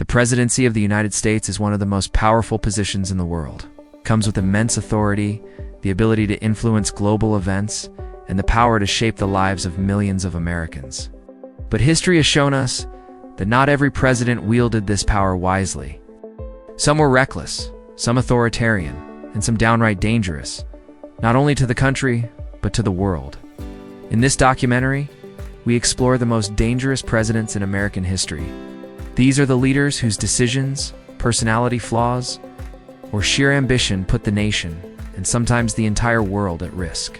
presidency of the United States is one of the most powerful positions in the world. It comes with immense authority, the ability to influence global events, and the power to shape the lives of millions of Americans. But history has shown us that not every president wielded this power wisely. Some were reckless, some authoritarian, and some downright dangerous, not only to the country, but to the world. In this documentary, we explore the most dangerous presidents in American history. These are the leaders whose decisions, personality flaws, or sheer ambition put the nation, and sometimes the entire world, at risk.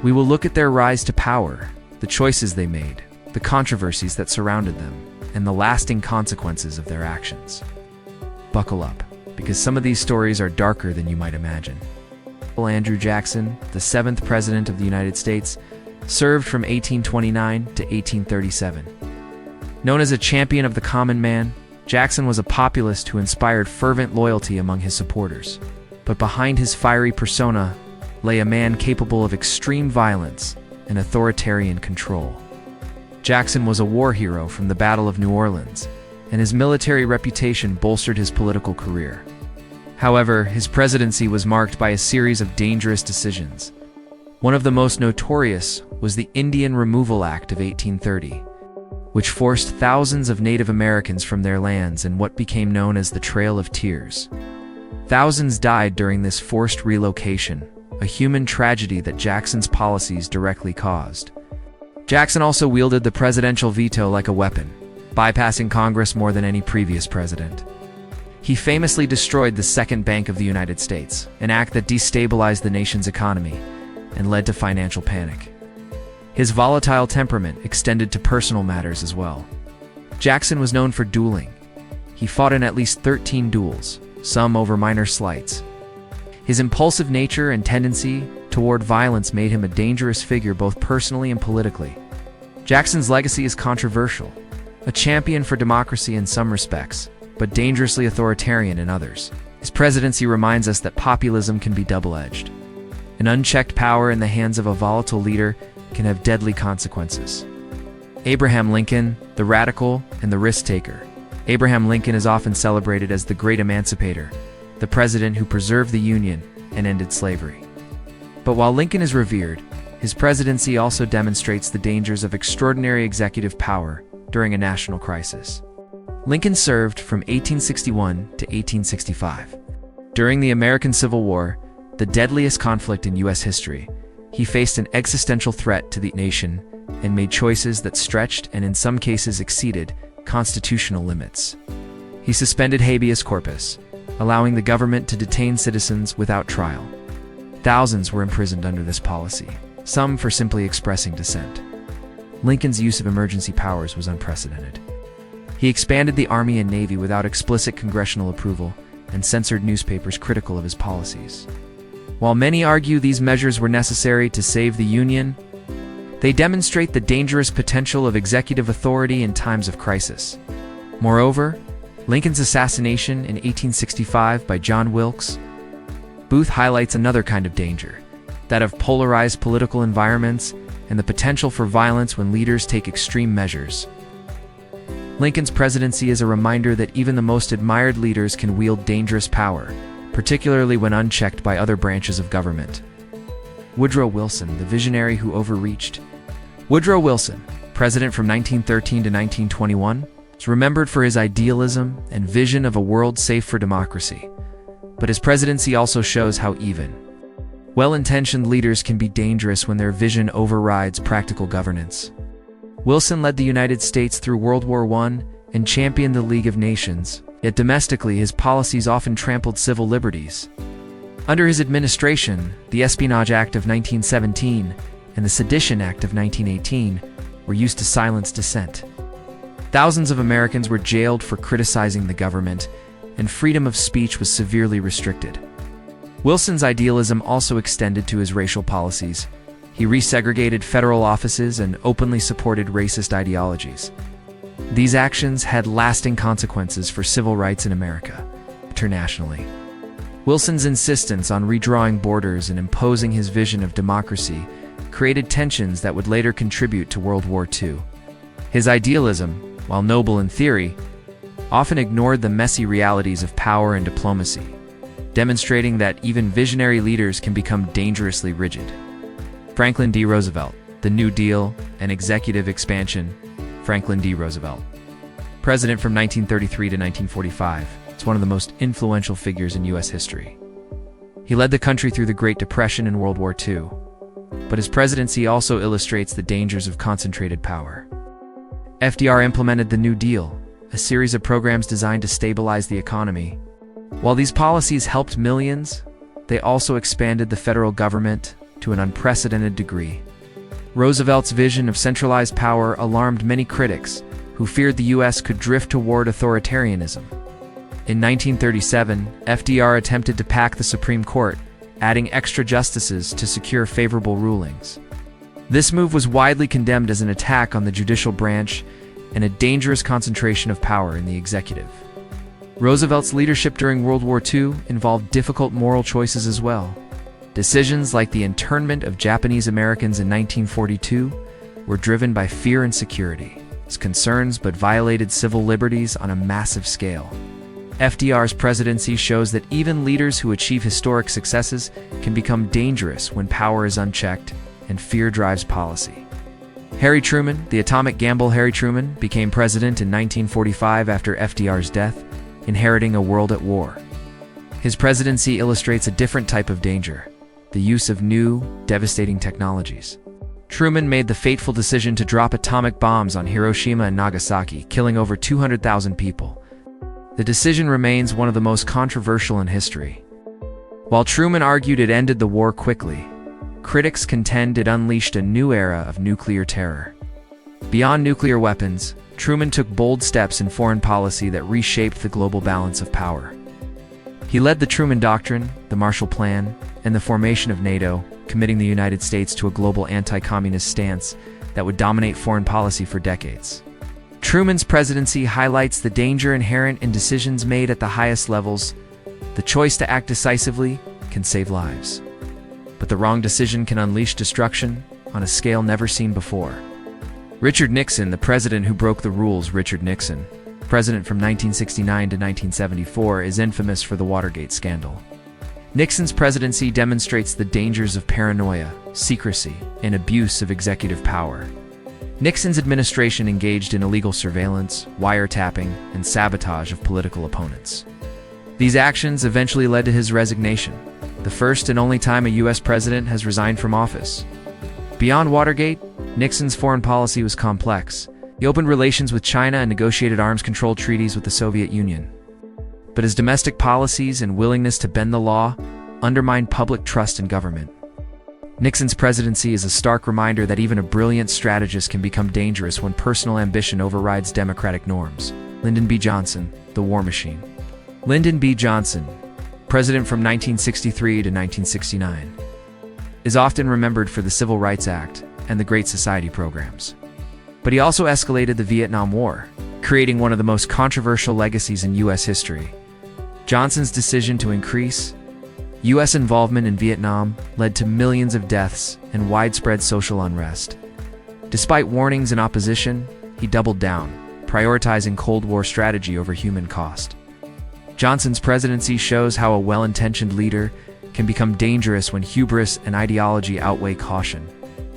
We will look at their rise to power, the choices they made, the controversies that surrounded them, and the lasting consequences of their actions. Buckle up, because some of these stories are darker than you might imagine. Andrew Jackson, the seventh President of the United States, served from 1829 to 1837. Known as a champion of the common man, Jackson was a populist who inspired fervent loyalty among his supporters. But behind his fiery persona lay a man capable of extreme violence and authoritarian control. Jackson was a war hero from the Battle of New Orleans, and his military reputation bolstered his political career. However, his presidency was marked by a series of dangerous decisions. One of the most notorious was the Indian Removal Act of 1830, which forced thousands of Native Americans from their lands in what became known as the Trail of Tears. Thousands died during this forced relocation, a human tragedy that Jackson's policies directly caused. Jackson also wielded the presidential veto like a weapon, bypassing Congress more than any previous president. He famously destroyed the Second Bank of the United States, an act that destabilized the nation's economy and led to financial panic. His volatile temperament extended to personal matters as well. Jackson was known for dueling. He fought in at least 13 duels, some over minor slights. His impulsive nature and tendency toward violence made him a dangerous figure both personally and politically. Jackson's legacy is controversial, a champion for democracy in some respects, but dangerously authoritarian in others. His presidency reminds us that populism can be double-edged. An unchecked power in the hands of a volatile leader can have deadly consequences. Abraham Lincoln, the radical and the risk-taker. Abraham Lincoln is often celebrated as the great emancipator, the president who preserved the Union and ended slavery. But while Lincoln is revered, his presidency also demonstrates the dangers of extraordinary executive power during a national crisis. Lincoln served from 1861 to 1865. During the American Civil War, the deadliest conflict in U.S. history, he faced an existential threat to the nation and made choices that stretched and in some cases exceeded constitutional limits. He suspended habeas corpus, allowing the government to detain citizens without trial. Thousands were imprisoned under this policy, some for simply expressing dissent. Lincoln's use of emergency powers was unprecedented. He expanded the Army and Navy without explicit congressional approval and censored newspapers critical of his policies. While many argue these measures were necessary to save the Union, they demonstrate the dangerous potential of executive authority in times of crisis. Moreover, Lincoln's assassination in 1865 by John Wilkes Booth highlights another kind of danger, that of polarized political environments and the potential for violence when leaders take extreme measures. Lincoln's presidency is a reminder that even the most admired leaders can wield dangerous power, particularly when unchecked by other branches of government. Woodrow Wilson, the visionary who overreached. Woodrow Wilson, president from 1913 to 1921, is remembered for his idealism and vision of a world safe for democracy. But his presidency also shows how even well-intentioned leaders can be dangerous when their vision overrides practical governance. Wilson led the United States through World War I and championed the League of Nations, yet domestically his policies often trampled civil liberties. Under his administration, the Espionage Act of 1917 and the Sedition Act of 1918 were used to silence dissent. Thousands of Americans were jailed for criticizing the government, and freedom of speech was severely restricted. Wilson's idealism also extended to his racial policies. He resegregated federal offices and openly supported racist ideologies. These actions had lasting consequences for civil rights in America. Internationally, Wilson's insistence on redrawing borders and imposing his vision of democracy created tensions that would later contribute to World War II. His idealism, while noble in theory, often ignored the messy realities of power and diplomacy, demonstrating that even visionary leaders can become dangerously rigid. Franklin D. Roosevelt, the New Deal and executive expansion. Franklin D. Roosevelt, president from 1933 to 1945, is one of the most influential figures in U.S. history. He led the country through the Great Depression and World War II, but his presidency also illustrates the dangers of concentrated power. FDR implemented the New Deal, a series of programs designed to stabilize the economy. While these policies helped millions, they also expanded the federal government to an unprecedented degree. Roosevelt's vision of centralized power alarmed many critics who feared the U.S. could drift toward authoritarianism. In 1937, FDR attempted to pack the Supreme Court, adding extra justices to secure favorable rulings. This move was widely condemned as an attack on the judicial branch and a dangerous concentration of power in the executive. Roosevelt's leadership during World War II involved difficult moral choices as well. Decisions like the internment of Japanese Americans in 1942 were driven by fear and security, as concerns but violated civil liberties on a massive scale. FDR's presidency shows that even leaders who achieve historic successes can become dangerous when power is unchecked and fear drives policy. Harry Truman, the atomic gamble Harry Truman, became president in 1945 after FDR's death, inheriting a world at war. His presidency illustrates a different type of danger: the use of new, devastating technologies. Truman made the fateful decision to drop atomic bombs on Hiroshima and Nagasaki, killing over 200,000 people. The decision remains one of the most controversial in history. While Truman argued it ended the war quickly, critics contend it unleashed a new era of nuclear terror. Beyond nuclear weapons, Truman took bold steps in foreign policy that reshaped the global balance of power. He led the Truman Doctrine, the Marshall Plan, and the formation of NATO, committing the United States to a global anti-communist stance that would dominate foreign policy for decades. Truman's presidency highlights the danger inherent in decisions made at the highest levels. The choice to act decisively can save lives, but the wrong decision can unleash destruction on a scale never seen before. Richard Nixon, the president who broke the rules. Richard Nixon, president from 1969 to 1974, is infamous for the Watergate scandal. Nixon's presidency demonstrates the dangers of paranoia, secrecy, and abuse of executive power. Nixon's administration engaged in illegal surveillance, wiretapping, and sabotage of political opponents. These actions eventually led to his resignation, the first and only time a U.S. president has resigned from office. Beyond Watergate, Nixon's foreign policy was complex. He opened relations with China and negotiated arms control treaties with the Soviet Union. But his domestic policies and willingness to bend the law undermined public trust in government. Nixon's presidency is a stark reminder that even a brilliant strategist can become dangerous when personal ambition overrides democratic norms. Lyndon B. Johnson, the War Machine. Lyndon B. Johnson, president from 1963 to 1969, is often remembered for the Civil Rights Act and the Great Society programs. But he also escalated the Vietnam War, creating one of the most controversial legacies in U.S. history. Johnson's decision to increase U.S. involvement in Vietnam led to millions of deaths and widespread social unrest. Despite warnings and opposition, he doubled down, prioritizing Cold War strategy over human cost. Johnson's presidency shows how a well-intentioned leader can become dangerous when hubris and ideology outweigh caution.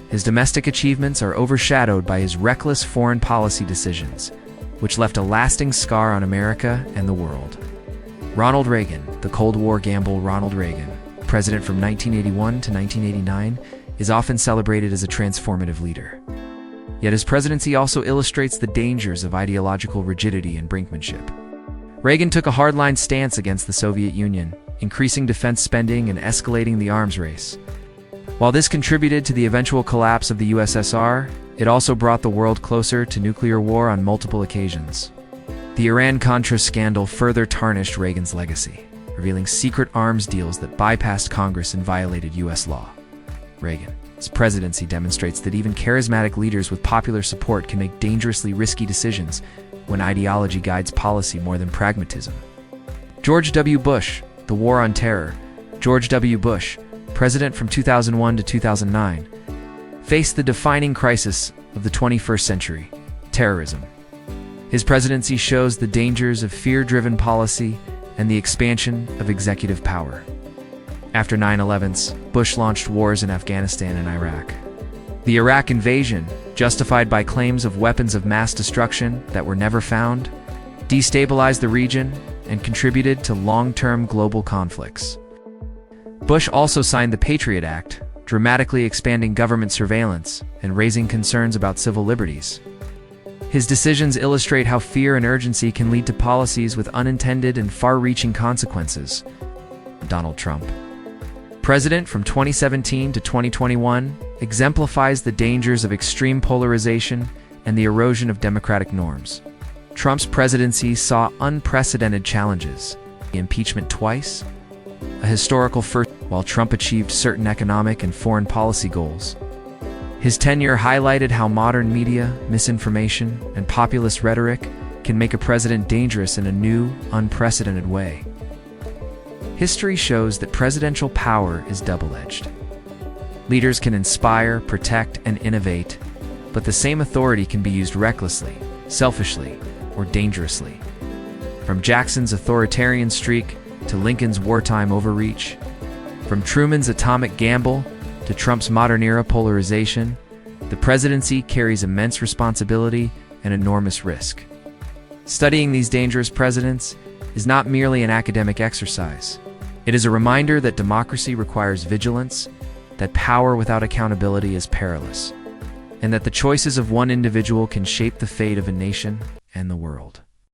His domestic achievements are overshadowed by his reckless foreign policy decisions, which left a lasting scar on America and the world. Ronald Reagan, the Cold War gamble Ronald Reagan, president from 1981 to 1989, is often celebrated as a transformative leader. Yet his presidency also illustrates the dangers of ideological rigidity and brinkmanship. Reagan took a hardline stance against the Soviet Union, increasing defense spending and escalating the arms race. While this contributed to the eventual collapse of the USSR, it also brought the world closer to nuclear war on multiple occasions. The Iran-Contra scandal further tarnished Reagan's legacy, revealing secret arms deals that bypassed Congress and violated U.S. law. Reagan's presidency demonstrates that even charismatic leaders with popular support can make dangerously risky decisions when ideology guides policy more than pragmatism. George W. Bush, the War on Terror. George W. Bush, president from 2001 to 2009, faced the defining crisis of the 21st century: terrorism. His presidency shows the dangers of fear-driven policy and the expansion of executive power. After 9/11, Bush launched wars in Afghanistan and Iraq. The Iraq invasion, justified by claims of weapons of mass destruction that were never found, destabilized the region and contributed to long-term global conflicts. Bush also signed the Patriot Act, dramatically expanding government surveillance and raising concerns about civil liberties. His decisions illustrate how fear and urgency can lead to policies with unintended and far-reaching consequences. Donald Trump, president from 2017 to 2021, exemplifies the dangers of extreme polarization and the erosion of democratic norms. Trump's presidency saw unprecedented challenges: the impeachment twice, a historical first, while Trump achieved certain economic and foreign policy goals. His tenure highlighted how modern media, misinformation, and populist rhetoric can make a president dangerous in a new, unprecedented way. History shows that presidential power is double-edged. Leaders can inspire, protect, and innovate, but the same authority can be used recklessly, selfishly, or dangerously. From Jackson's authoritarian streak to Lincoln's wartime overreach, from Truman's atomic gamble to Trump's modern-era polarization, the presidency carries immense responsibility and enormous risk. Studying these dangerous presidents is not merely an academic exercise. It is a reminder that democracy requires vigilance, that power without accountability is perilous, and that the choices of one individual can shape the fate of a nation and the world.